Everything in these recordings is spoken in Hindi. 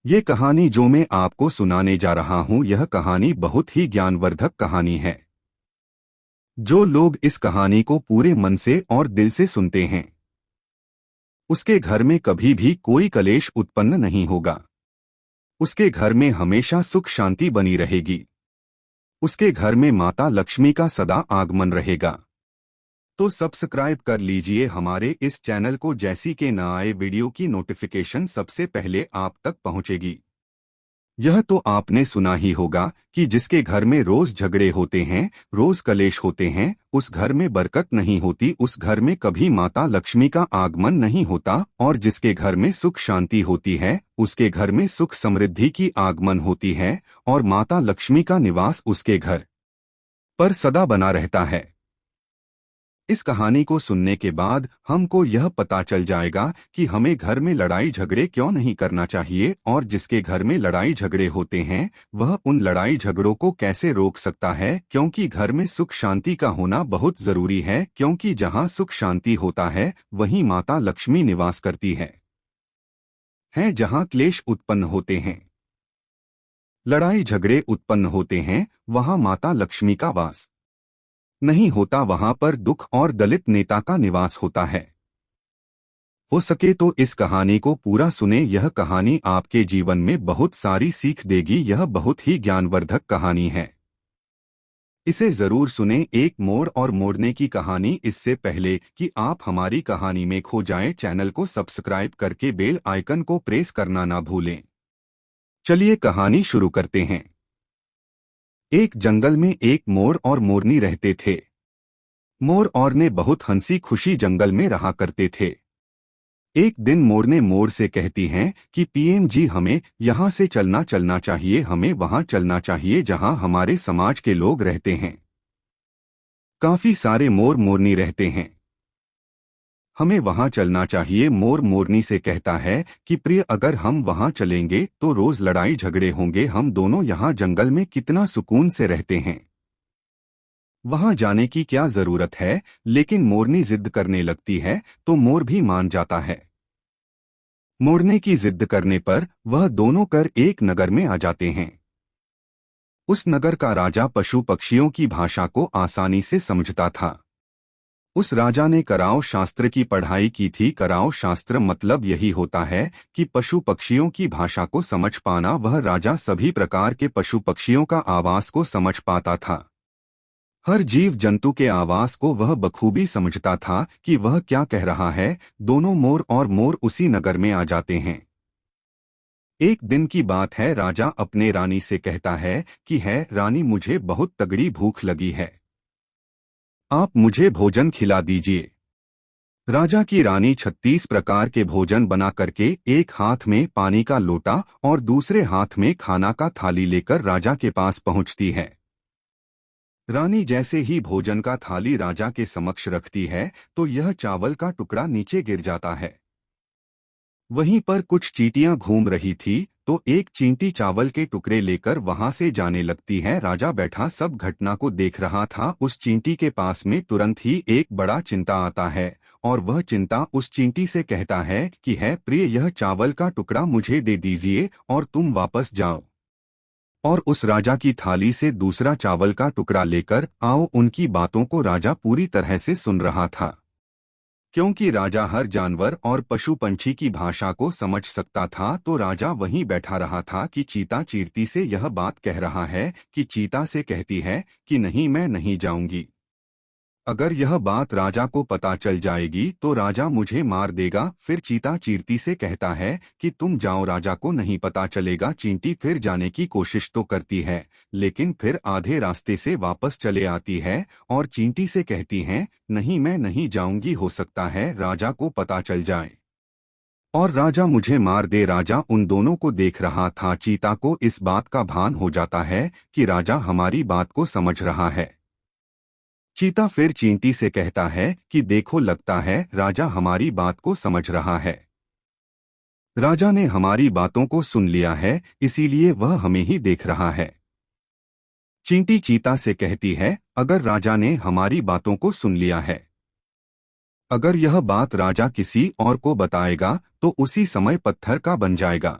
ये कहानी जो मैं आपको सुनाने जा रहा हूं, यह कहानी बहुत ही ज्ञानवर्धक कहानी है। जो लोग इस कहानी को पूरे मन से और दिल से सुनते हैं, उसके घर में कभी भी कोई कलेश उत्पन्न नहीं होगा। उसके घर में हमेशा सुख शांति बनी रहेगी। उसके घर में माता लक्ष्मी का सदा आगमन रहेगा। तो सब्सक्राइब कर लीजिए हमारे इस चैनल को, जैसी के न आए वीडियो की नोटिफिकेशन सबसे पहले आप तक पहुंचेगी। यह तो आपने सुना ही होगा कि जिसके घर में रोज झगड़े होते हैं, रोज कलेश होते हैं, उस घर में बरकत नहीं होती, उस घर में कभी माता लक्ष्मी का आगमन नहीं होता। और जिसके घर में सुख शांति होती है, उसके घर में सुख समृद्धि की आगमन होती है और माता लक्ष्मी का निवास उसके घर पर सदा बना रहता है। इस कहानी को सुनने के बाद हमको यह पता चल जाएगा कि हमें घर में लड़ाई झगड़े क्यों नहीं करना चाहिए, और जिसके घर में लड़ाई झगड़े होते हैं वह उन लड़ाई झगड़ों को कैसे रोक सकता है, क्योंकि घर में सुख शांति का होना बहुत जरूरी है। क्योंकि जहाँ सुख शांति होता है वहीं माता लक्ष्मी निवास करती है जहाँ क्लेश उत्पन्न होते हैं, लड़ाई झगड़े उत्पन्न होते हैं, वहाँ माता लक्ष्मी का वास नहीं होता, वहां पर दुख और दलित नेता का निवास होता है। हो सके तो इस कहानी को पूरा सुने। यह कहानी आपके जीवन में बहुत सारी सीख देगी। यह बहुत ही ज्ञानवर्धक कहानी है, इसे जरूर सुने। एक मोर और मोरने की कहानी। इससे पहले कि आप हमारी कहानी में खो जाएं, चैनल को सब्सक्राइब करके बेल आइकन को प्रेस करना ना भूलें। चलिए कहानी शुरू करते हैं। एक जंगल में एक मोर और मोरनी रहते थे। मोर और ने बहुत हंसी खुशी जंगल में रहा करते थे। एक दिन मोर ने मोर से कहती हैं कि पीएम जी, हमें यहाँ से चलना चाहिए, हमें वहाँ चलना चाहिए जहाँ हमारे समाज के लोग रहते हैं। काफी सारे मोर मोरनी रहते हैं, हमें वहाँ चलना चाहिए। मोर मोरनी से कहता है कि प्रिय, अगर हम वहाँ चलेंगे तो रोज लड़ाई झगड़े होंगे, हम दोनों यहाँ जंगल में कितना सुकून से रहते हैं, वहां जाने की क्या जरूरत है। लेकिन मोरनी जिद करने लगती है तो मोर भी मान जाता है। मोरने की जिद करने पर वह दोनों कर एक नगर में आ जाते हैं। उस नगर का राजा पशु पक्षियों की भाषा को आसानी से समझता था। उस राजा ने कराओ शास्त्र की पढ़ाई की थी। कराओ शास्त्र मतलब यही होता है कि पशु पक्षियों की भाषा को समझ पाना। वह राजा सभी प्रकार के पशु पक्षियों का आवाज को समझ पाता था। हर जीव जंतु के आवाज को वह बखूबी समझता था कि वह क्या कह रहा है। दोनों मोर और मोर उसी नगर में आ जाते हैं। एक दिन की बात है, राजा अपने रानी से कहता है कि है रानी, मुझे बहुत तगड़ी भूख लगी है, आप मुझे भोजन खिला दीजिए। राजा की रानी 36 प्रकार के भोजन बना करके एक हाथ में पानी का लोटा और दूसरे हाथ में खाना का थाली लेकर राजा के पास पहुंचती है। रानी जैसे ही भोजन का थाली राजा के समक्ष रखती है तो यह चावल का टुकड़ा नीचे गिर जाता है। वहीं पर कुछ चींटियां घूम रही थी तो एक चींटी चावल के टुकड़े लेकर वहां से जाने लगती है। राजा बैठा सब घटना को देख रहा था। उस चींटी के पास में तुरंत ही एक बड़ा चिंता आता है और वह चिंता उस चींटी से कहता है कि है प्रिय, यह चावल का टुकड़ा मुझे दे दीजिए और तुम वापस जाओ और उस राजा की थाली से दूसरा चावल का टुकड़ा लेकर आओ। उनकी बातों को राजा पूरी तरह से सुन रहा था, क्योंकि राजा हर जानवर और पशु पंछी की भाषा को समझ सकता था। तो राजा वहीं बैठा रहा था कि चीता चीरती से यह बात कह रहा है कि चीता से कहती है कि नहीं, मैं नहीं जाऊंगी। अगर यह बात राजा को पता चल जाएगी तो राजा मुझे मार देगा। फिर चीता चींटी से कहता है कि तुम जाओ, राजा को नहीं पता चलेगा। चींटी फिर जाने की कोशिश तो करती है, लेकिन फिर आधे रास्ते से वापस चले आती है और चींटी से कहती है नहीं, मैं नहीं जाऊंगी, हो सकता है राजा को पता चल जाए और राजा मुझे मार दे। राजा उन दोनों को देख रहा था। चीता को इस बात का भान हो जाता है कि राजा हमारी बात को समझ रहा है। चीता फिर चींटी से कहता है कि देखो, लगता है राजा हमारी बात को समझ रहा है। राजा ने हमारी बातों को सुन लिया है, इसीलिए वह हमें ही देख रहा है। चींटी चीता से कहती है अगर राजा ने हमारी बातों को सुन लिया है, अगर यह बात राजा किसी और को बताएगा तो उसी समय पत्थर का बन जाएगा।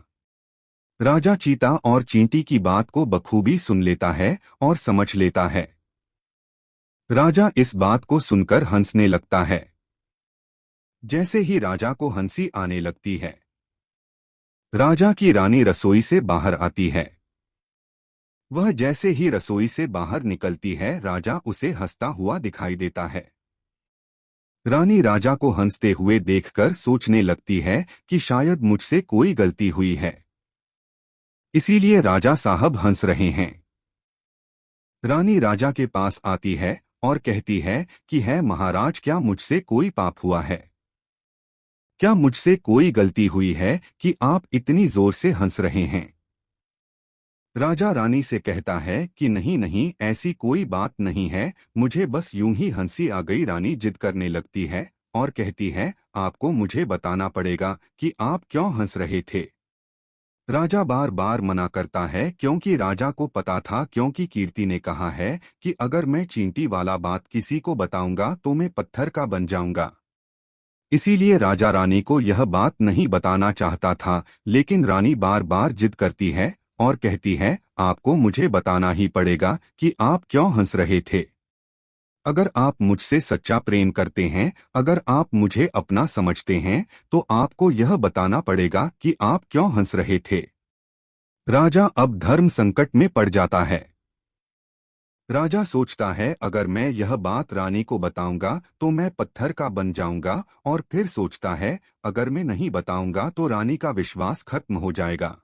राजा चीता और चींटी की बात को बखूबी सुन लेता है और समझ लेता है। राजा इस बात को सुनकर हंसने लगता है। जैसे ही राजा को हंसी आने लगती है, राजा की रानी रसोई से बाहर आती है। वह जैसे ही रसोई से बाहर निकलती है, राजा उसे हंसता हुआ दिखाई देता है। रानी राजा को हंसते हुए देखकर सोचने लगती है कि शायद मुझसे कोई गलती हुई है, इसीलिए राजा साहब हंस रहे हैं। रानी राजा के पास आती है और कहती है कि है महाराज, क्या मुझसे कोई पाप हुआ है? क्या मुझसे कोई गलती हुई है कि आप इतनी जोर से हंस रहे हैं? राजा रानी से कहता है कि नहीं नहीं, ऐसी कोई बात नहीं है, मुझे बस यूं ही हंसी आ गई। रानी जिद करने लगती है और कहती है, आपको मुझे बताना पड़ेगा कि आप क्यों हंस रहे थे। राजा बार बार मना करता है क्योंकि राजा को पता था, क्योंकि कीर्ति ने कहा है कि अगर मैं चींटी वाला बात किसी को बताऊंगा तो मैं पत्थर का बन जाऊंगा। इसीलिए राजा रानी को यह बात नहीं बताना चाहता था, लेकिन रानी बार बार जिद करती है और कहती है, आपको मुझे बताना ही पड़ेगा कि आप क्यों हंस रहे थे। अगर आप मुझसे सच्चा प्रेम करते हैं, अगर आप मुझे अपना समझते हैं, तो आपको यह बताना पड़ेगा कि आप क्यों हंस रहे थे। राजा अब धर्म संकट में पड़ जाता है। राजा सोचता है, अगर मैं यह बात रानी को बताऊंगा तो मैं पत्थर का बन जाऊंगा, और फिर सोचता है, अगर मैं नहीं बताऊंगा तो रानी का विश्वास खत्म हो जाएगा।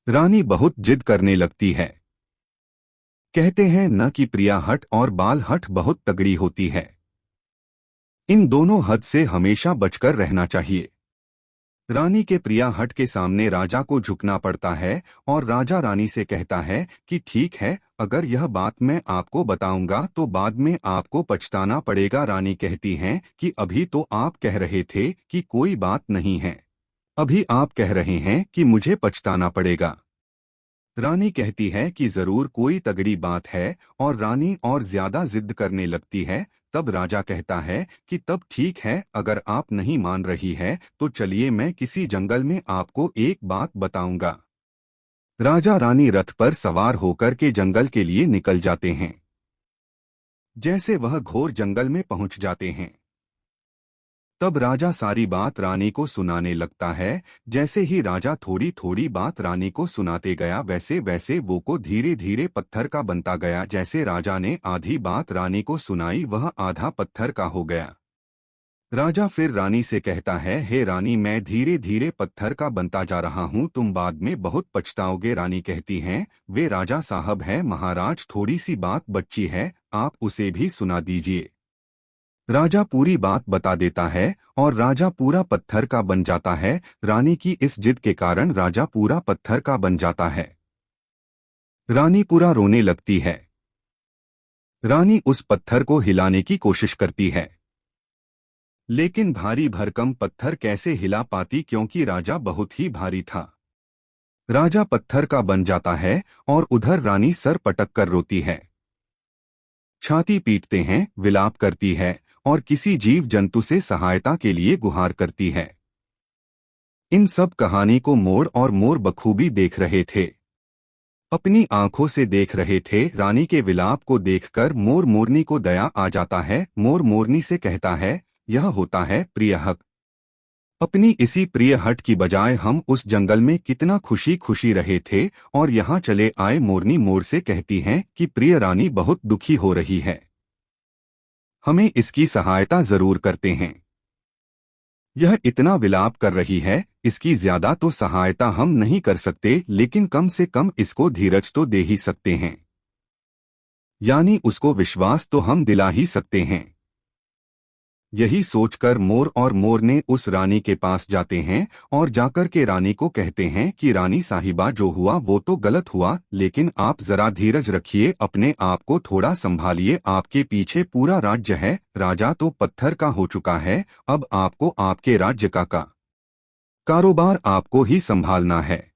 रानी बहुत जिद करने लगती है। कहते हैं न कि प्रिया हट और बाल हट बहुत तगड़ी होती है। इन दोनों हद से हमेशा बचकर रहना चाहिए। रानी के प्रिया हट के सामने राजा को झुकना पड़ता है और राजा रानी से कहता है कि ठीक है, अगर यह बात मैं आपको बताऊंगा तो बाद में आपको पछताना पड़ेगा। रानी कहती हैं कि अभी तो आप कह रहे थे कि कोई बात नहीं है, अभी आप कह रहे हैं कि मुझे पछताना पड़ेगा। रानी कहती है कि जरूर कोई तगड़ी बात है, और रानी और ज्यादा जिद करने लगती है। तब राजा कहता है कि तब ठीक है, अगर आप नहीं मान रही है तो चलिए मैं किसी जंगल में आपको एक बात बताऊंगा। राजा रानी रथ पर सवार होकर के जंगल के लिए निकल जाते हैं। जैसे वह घोर जंगल में पहुंच जाते हैं, तब राजा सारी बात रानी को सुनाने लगता है। जैसे ही राजा थोड़ी थोड़ी बात रानी को सुनाते गया, वैसे वैसे वो को धीरे धीरे पत्थर का बनता गया। जैसे राजा ने आधी बात रानी को सुनाई, वह आधा पत्थर का हो गया। राजा फिर रानी से कहता है, हे रानी, मैं धीरे धीरे पत्थर का बनता जा रहा हूँ, तुम बाद में बहुत पछताओगे। रानी कहती हैं, वे राजा साहब है महाराज, थोड़ी सी बात बच्ची है, आप उसे भी सुना दीजिए। राजा पूरी बात बता देता है और राजा पूरा पत्थर का बन जाता है। रानी की इस जिद के कारण राजा पूरा पत्थर का बन जाता है। रानी पूरा रोने लगती है। रानी उस पत्थर को हिलाने की कोशिश करती है, लेकिन भारी भरकम पत्थर कैसे हिला पाती, क्योंकि राजा बहुत ही भारी था। राजा पत्थर का बन जाता है और उधर रानी सर पटक कर रोती है, छाती पीटते हैं, विलाप करती है और किसी जीव जंतु से सहायता के लिए गुहार करती है। इन सब कहानी को मोर और मोर बखूबी देख रहे थे, अपनी आंखों से देख रहे थे। रानी के विलाप को देखकर मोर मोरनी को दया आ जाता है। मोर मोरनी से कहता है, यह होता है प्रिय हक। अपनी इसी प्रिय हट की बजाय हम उस जंगल में कितना खुशी खुशी रहे थे और यहाँ चले आए। मोरनी मोर से कहती हैं कि प्रिय रानी बहुत दुखी हो रही है, हमें इसकी सहायता जरूर करते हैं। यह इतना विलाप कर रही है, इसकी ज्यादा तो सहायता हम नहीं कर सकते, लेकिन कम से कम इसको धीरज तो दे ही सकते हैं, यानी उसको विश्वास तो हम दिला ही सकते हैं। यही सोचकर मोर और मोर ने उस रानी के पास जाते हैं और जाकर के रानी को कहते हैं कि रानी साहिबा, जो हुआ वो तो गलत हुआ, लेकिन आप जरा धीरज रखिए, अपने आप को थोड़ा संभालिए, आपके पीछे पूरा राज्य है, राजा तो पत्थर का हो चुका है, अब आपको आपके राज्य का कारोबार आपको ही संभालना है।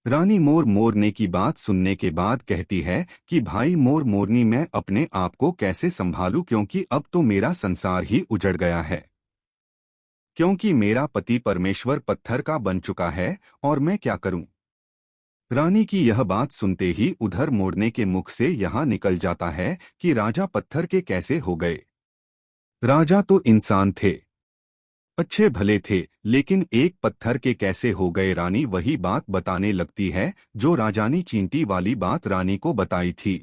रानी मोर मोरने की बात सुनने के बाद कहती है कि भाई मोर मोरनी, मैं अपने आप को कैसे संभालूं, क्योंकि अब तो मेरा संसार ही उजड़ गया है। क्योंकि मेरा पति परमेश्वर पत्थर का बन चुका है और मैं क्या करूं। रानी की यह बात सुनते ही उधर मोड़ने के मुख से यहाँ निकल जाता है कि राजा पत्थर के कैसे हो गए। राजा तो इंसान थे, अच्छे भले थे, लेकिन एक पत्थर के कैसे हो गए। रानी वही बात बताने लगती है जो राजानी चींटी वाली बात रानी को बताई थी।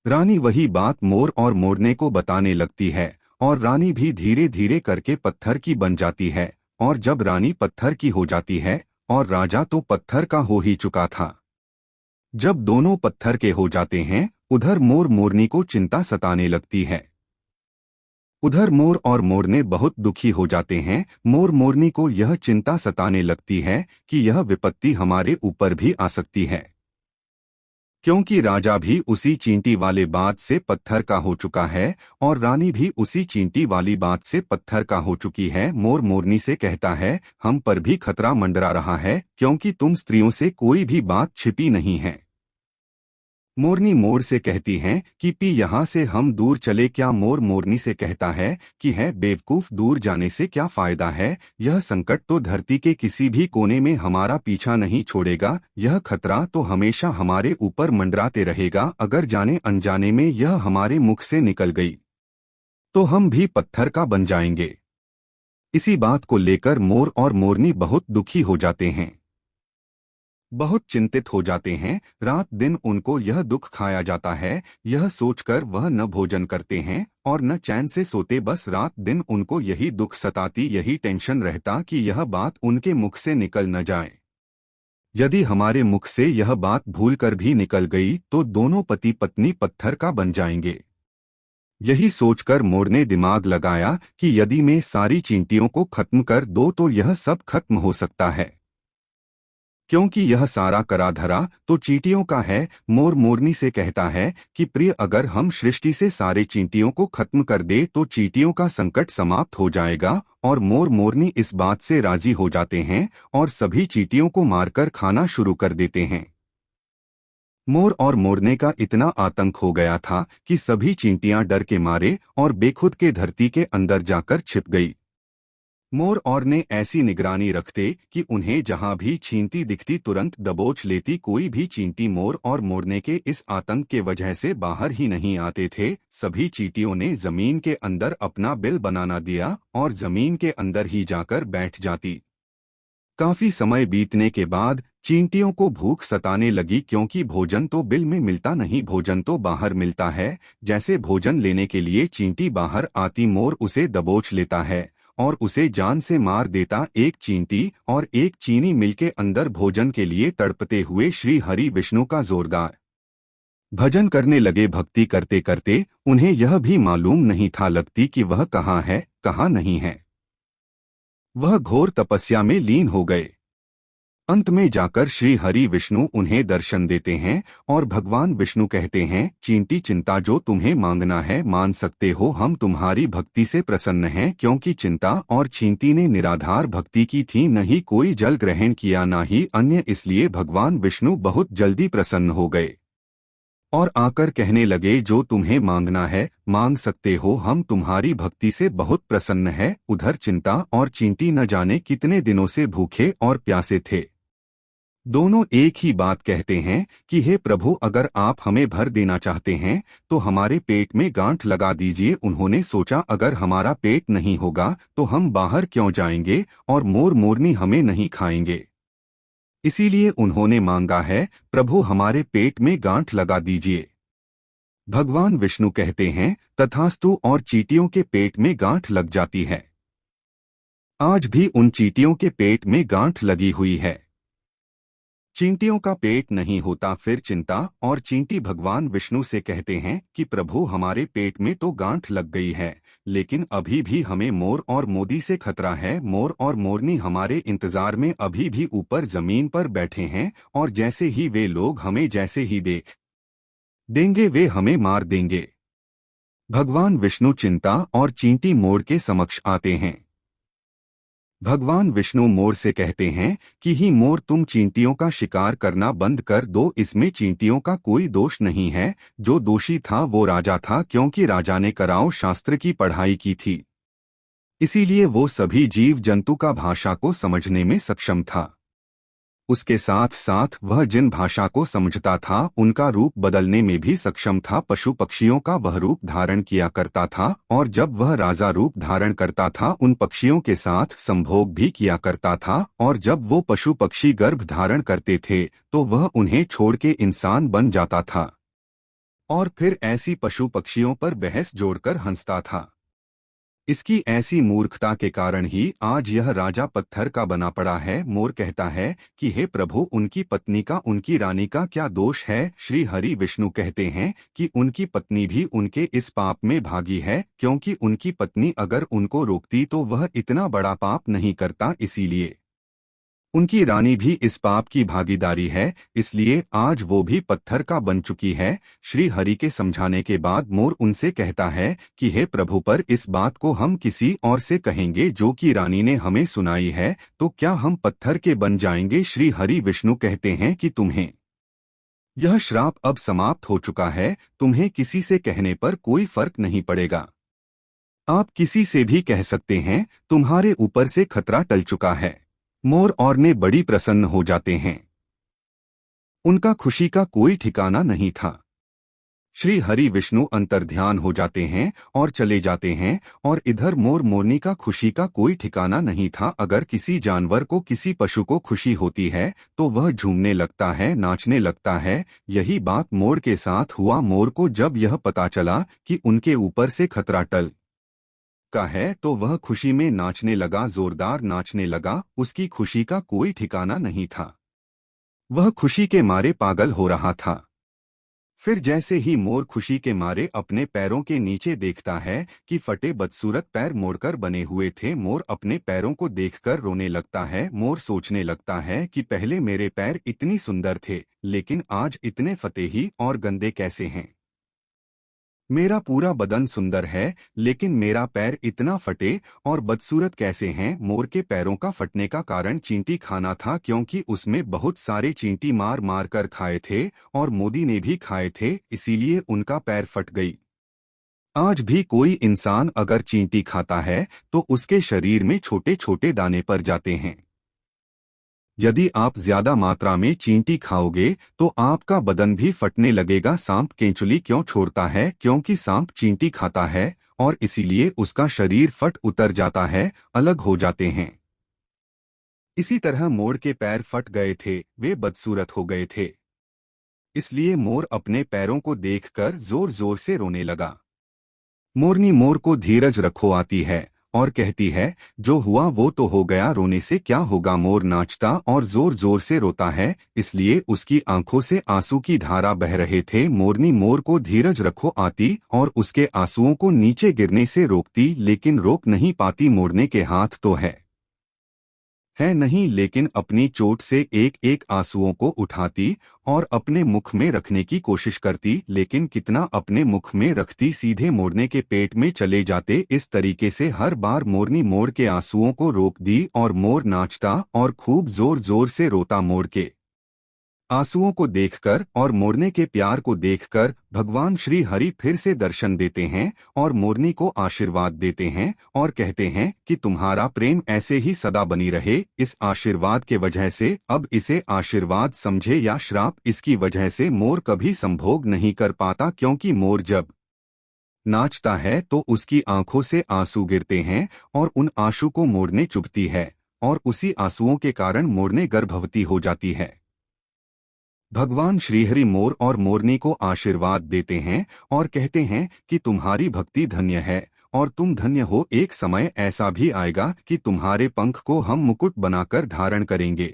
रानी वही बात मोर और मोरने को बताने लगती है और रानी भी धीरे धीरे करके पत्थर की बन जाती है। और जब रानी पत्थर की हो जाती है और राजा तो पत्थर का हो ही चुका था। जब दोनों पत्थर के हो जाते हैं, उधर मोर मोरनी को चिंता सताने लगती है। उधर मोर और मोरने बहुत दुखी हो जाते हैं। मोर मोरनी को यह चिंता सताने लगती है कि यह विपत्ति हमारे ऊपर भी आ सकती है, क्योंकि राजा भी उसी चींटी वाले बात से पत्थर का हो चुका है और रानी भी उसी चींटी वाली बात से पत्थर का हो चुकी है। मोर मोरनी से कहता है, हम पर भी खतरा मंडरा रहा है, क्योंकि तुम स्त्रियों से कोई भी बात छिपी नहीं है। मोरनी मोर से कहती हैं कि पी यहाँ से हम दूर चले क्या। मोर मोरनी से कहता है कि है बेवकूफ, दूर जाने से क्या फायदा है। यह संकट तो धरती के किसी भी कोने में हमारा पीछा नहीं छोड़ेगा। यह खतरा तो हमेशा हमारे ऊपर मंडराते रहेगा। अगर जाने अनजाने में यह हमारे मुख से निकल गई तो हम भी पत्थर का बन जाएंगे। इसी बात को लेकर मोर और मोरनी बहुत दुखी हो जाते हैं, बहुत चिंतित हो जाते हैं। रात दिन उनको यह दुख खाया जाता है। यह सोचकर वह न भोजन करते हैं और न चैन से सोते। बस रात दिन उनको यही दुख सताती, यही टेंशन रहता कि यह बात उनके मुख से निकल न जाए। यदि हमारे मुख से यह बात भूलकर भी निकल गई तो दोनों पति पत्नी पत्थर का बन जाएंगे। यही सोचकर मोर ने दिमाग लगाया कि यदि मैं सारी चींटियों को खत्म कर दो तो यह सब खत्म हो सकता है, क्योंकि यह सारा करा धरा तो चींटियों का है। मोर मोरनी से कहता है कि प्रिय, अगर हम सृष्टि से सारे चींटियों को खत्म कर दे तो चींटियों का संकट समाप्त हो जाएगा। और मोर मोरनी इस बात से राजी हो जाते हैं और सभी चींटियों को मारकर खाना शुरू कर देते हैं। मोर और मोरने का इतना आतंक हो गया था कि सभी चींटियां डर के मारे और बेखुद के धरती के अंदर जाकर छिप गई। मोर और ने ऐसी निगरानी रखते कि उन्हें जहां भी चींटी दिखती तुरंत दबोच लेती। कोई भी चींटी मोर और मोरने के इस आतंक के वजह से बाहर ही नहीं आते थे। सभी चींटियों ने जमीन के अंदर अपना बिल बनाना दिया और जमीन के अंदर ही जाकर बैठ जाती। काफी समय बीतने के बाद चींटियों को भूख सताने लगी, क्योंकि भोजन तो बिल में मिलता नहीं, भोजन तो बाहर मिलता है। जैसे भोजन लेने के लिए चींटी बाहर आती, मोर उसे दबोच लेता है और उसे जान से मार देता। एक चींटी और एक चीनी मिलके अंदर भोजन के लिए तड़पते हुए श्री हरि विष्णु का जोरदार भजन करने लगे। भक्ति करते करते उन्हें यह भी मालूम नहीं था लगती कि वह कहाँ है कहाँ नहीं है। वह घोर तपस्या में लीन हो गए। अंत में जाकर श्री हरि विष्णु उन्हें दर्शन देते हैं और भगवान विष्णु कहते हैं, चींटी चिंता, जो तुम्हें मांगना है मान सकते हो। हम तुम्हारी भक्ति से प्रसन्न हैं, क्योंकि चिंता और चींटी ने निराधार भक्ति की थी, न ही कोई जल ग्रहण किया न ही अन्य। इसलिए भगवान विष्णु बहुत जल्दी प्रसन्न हो गए और आकर कहने लगे, जो तुम्हें मांगना है मांग सकते हो, हम तुम्हारी भक्ति से बहुत प्रसन्न है। उधर चिंता और चींटी न जाने कितने दिनों से भूखे और प्यासे थे। दोनों एक ही बात कहते हैं कि हे प्रभु, अगर आप हमें भर देना चाहते हैं तो हमारे पेट में गांठ लगा दीजिए। उन्होंने सोचा, अगर हमारा पेट नहीं होगा तो हम बाहर क्यों जाएंगे और मोर मोरनी हमें नहीं खाएंगे। इसीलिए उन्होंने मांगा है, प्रभु हमारे पेट में गांठ लगा दीजिए। भगवान विष्णु कहते हैं, तथास्तु, और चींटियों के पेट में गांठ लग जाती है। आज भी उन चींटियों के पेट में गांठ लगी हुई है। चींटियों का पेट नहीं होता। फिर चिंता और चींटी भगवान विष्णु से कहते हैं कि प्रभु हमारे पेट में तो गांठ लग गई है, लेकिन अभी भी हमें मोर और मोदी से खतरा है। मोर और मोरनी हमारे इंतजार में अभी भी ऊपर जमीन पर बैठे हैं और जैसे ही वे लोग हमें जैसे ही देख देंगे वे हमें मार देंगे। भगवान विष्णु चिंता और चींटी मोर के समक्ष आते हैं। भगवान विष्णु मोर से कहते हैं कि ही मोर, तुम चींटियों का शिकार करना बंद कर दो। इसमें चींटियों का कोई दोष नहीं है। जो दोषी था वो राजा था, क्योंकि राजा ने कराओ शास्त्र की पढ़ाई की थी। इसीलिए वो सभी जीव जंतु का भाषा को समझने में सक्षम था। उसके साथ साथ वह जिन भाषा को समझता था उनका रूप बदलने में भी सक्षम था। पशु पक्षियों का वह रूप धारण किया करता था और जब वह राजा रूप धारण करता था उन पक्षियों के साथ संभोग भी किया करता था, और जब वो पशु पक्षी गर्भ धारण करते थे तो वह उन्हें छोड़ के इंसान बन जाता था और फिर ऐसी पशु पक्षियों पर बहस जोड़कर हंसता था। इसकी ऐसी मूर्खता के कारण ही आज यह राजा पत्थर का बना पड़ा है। मोर कहता है कि हे प्रभु, उनकी पत्नी का, उनकी रानी का क्या दोष है। श्री हरि विष्णु कहते हैं कि उनकी पत्नी भी उनके इस पाप में भागी है, क्योंकि उनकी पत्नी अगर उनको रोकती तो वह इतना बड़ा पाप नहीं करता, इसीलिए उनकी रानी भी इस पाप की भागीदारी है, इसलिए आज वो भी पत्थर का बन चुकी है। श्री हरि के समझाने के बाद मोर उनसे कहता है कि हे प्रभु, पर इस बात को हम किसी और से कहेंगे जो कि रानी ने हमें सुनाई है, तो क्या हम पत्थर के बन जाएंगे। श्री हरि विष्णु कहते हैं कि तुम्हें यह श्राप अब समाप्त हो चुका है, तुम्हें किसी से कहने पर कोई फर्क नहीं पड़ेगा। आप किसी से भी कह सकते हैं, तुम्हारे ऊपर से खतरा टल चुका है। मोर और ने बड़ी प्रसन्न हो जाते हैं। उनका खुशी का कोई ठिकाना नहीं था। श्री हरि विष्णु अंतर्ध्यान हो जाते हैं और चले जाते हैं, और इधर मोर मोरनी का खुशी का कोई ठिकाना नहीं था। अगर किसी जानवर को, किसी पशु को खुशी होती है तो वह झूमने लगता है, नाचने लगता है। यही बात मोर के साथ हुआ। मोर को जब यह पता चला कि उनके ऊपर से खतरा टल का है तो वह खुशी में नाचने लगा, जोरदार नाचने लगा। उसकी खुशी का कोई ठिकाना नहीं था, वह खुशी के मारे पागल हो रहा था। फिर जैसे ही मोर खुशी के मारे अपने पैरों के नीचे देखता है कि फटे बदसूरत पैर मोड़कर बने हुए थे, मोर अपने पैरों को देखकर रोने लगता है। मोर सोचने लगता है कि पहले मेरे पैर इतनी सुंदर थे, लेकिन आज इतने फटे ही और गंदे कैसे हैं। मेरा पूरा बदन सुंदर है, लेकिन मेरा पैर इतना फटे और बदसूरत कैसे हैं। मोर के पैरों का फटने का कारण चींटी खाना था, क्योंकि उसमें बहुत सारे चींटी मार मार कर खाए थे और मोदी ने भी खाए थे, इसीलिए उनका पैर फट गई। आज भी कोई इंसान अगर चींटी खाता है तो उसके शरीर में छोटे छोटे दाने पड़ जाते हैं। यदि आप ज्यादा मात्रा में चींटी खाओगे तो आपका बदन भी फटने लगेगा। सांप केंचुली क्यों छोड़ता है? क्योंकि सांप चींटी खाता है और इसीलिए उसका शरीर फट उतर जाता है, अलग हो जाते हैं। इसी तरह मोर के पैर फट गए थे, वे बदसूरत हो गए थे, इसलिए मोर अपने पैरों को देखकर जोर जोर से रोने लगा। मोरनी मोर को धीरज रखो आती है और कहती है, जो हुआ वो तो हो गया, रोने से क्या होगा। मोर नाचता और जोर जोर से रोता है, इसलिए उसकी आंखों से आंसू की धारा बह रहे थे। मोरनी मोर को धीरज रखो आती और उसके आंसुओं को नीचे गिरने से रोकती, लेकिन रोक नहीं पाती। मोरने के हाथ तो है नहीं, लेकिन अपनी चोट से एक एक आंसुओं को उठाती और अपने मुख में रखने की कोशिश करती, लेकिन कितना अपने मुख में रखती, सीधे मोरने के पेट में चले जाते। इस तरीके से हर बार मोरनी मोर के आंसुओं को रोक दी और मोर नाचता और खूब जोर जोर से रोता। मोर के आंसुओं को देखकर और मोरने के प्यार को देखकर भगवान श्री हरि फिर से दर्शन देते हैं और मोरनी को आशीर्वाद देते हैं और कहते हैं कि तुम्हारा प्रेम ऐसे ही सदा बनी रहे। इस आशीर्वाद के वजह से अब इसे आशीर्वाद समझे या श्राप, इसकी वजह से मोर कभी संभोग नहीं कर पाता, क्योंकि मोर जब नाचता है तो उसकी आंखों से आंसू गिरते हैं और उन आंसू को मोरने चुभती है और उसी आंसुओं के कारण मोरने गर्भवती हो जाती है। भगवान श्रीहरि मोर और मोरनी को आशीर्वाद देते हैं और कहते हैं कि तुम्हारी भक्ति धन्य है और तुम धन्य हो। एक समय ऐसा भी आएगा कि तुम्हारे पंख को हम मुकुट बनाकर धारण करेंगे।